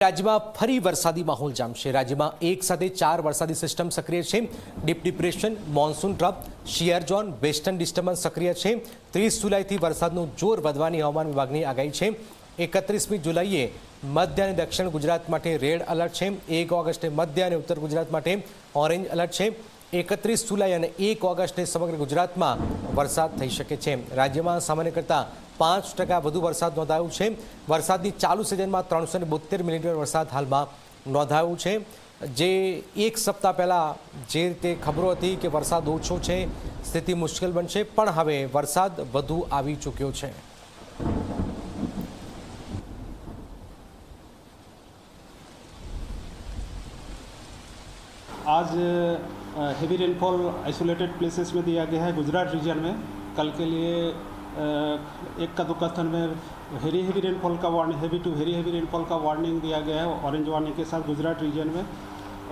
રાજ્યમાં ફરી વરસાદી માહોલ જામશે। રાજ્યમાં એક સાથે 4 વરસાદી સિસ્ટમ સક્રિય છે। Deep depression, monsoon trough, shear zone, western disturbance સક્રિય છે। 30 જુલાઈથી વરસાદનું જોર વધવાની હવામાન વિભાગની આગાહી છે। 31મી જુલાઈએ મધ્ય અને દક્ષિણ ગુજરાત માટે રેડ એલર્ટ છે। 1 ઓગસ્ટે મધ્ય અને ઉત્તર ગુજરાત માટે ઓરેન્જ એલર્ટ છે। 31 જુલાઈ અને 1 ઓગસ્ટે સમગ્ર ગુજરાતમાં વરસાદ થઈ શકે છે। રાજ્યમાં સામાન્ય કરતાં 5% વધુ વરસાદ નોંધાયો છે। વરસાદની ચાલુ સિઝનમાં 372 મિલીમીટર વરસાદ હાલમાં નોંધાયો છે। જે એક સપ્તાહ પહેલાં જે રીતે ખબરો હતી કે વરસાદ ઓછો છે, સ્થિતિ મુશ્કેલ બનશે, પણ હવે વરસાદ વધુ આવી ચૂક્યો છે। आज हेवी रेनफॉल आइसोलेटेड प्लेसेस में दिया गया है गुजरात रीजन में। कल के लिए एक का दुकान में हेवी रेनफॉल का warning, heavy to very heavy rainfall का वार्निंग दिया गया है ऑरेंज वार्निंग के साथ गुजरात रीजन में।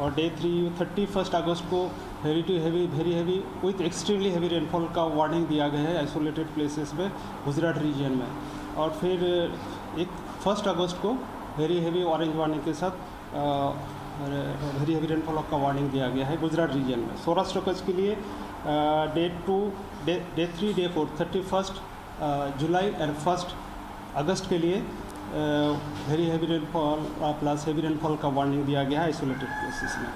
और डे 31 अगस्त को heavy to very heavy with extremely heavy rainfall का वार्निंग दिया गया है आइसोलेटेड प्लेसेस में गुजरात रीजन में। और फिर 1 अगस्त को वेरी हेवी ऑरेंज वार्निंग के साथ वेरी हेवी रेनफॉल का वार्निंग दिया गया है गुजरात रीजन में। सौराष्ट्र कच्छ के लिए डे 3, डे 4, 31 जुलाई एंड 1 अगस्त के लिए very heavy rainfall plus heavy rainfall का वार्निंग दिया गया है आइसोलेटेड प्लेसेस में।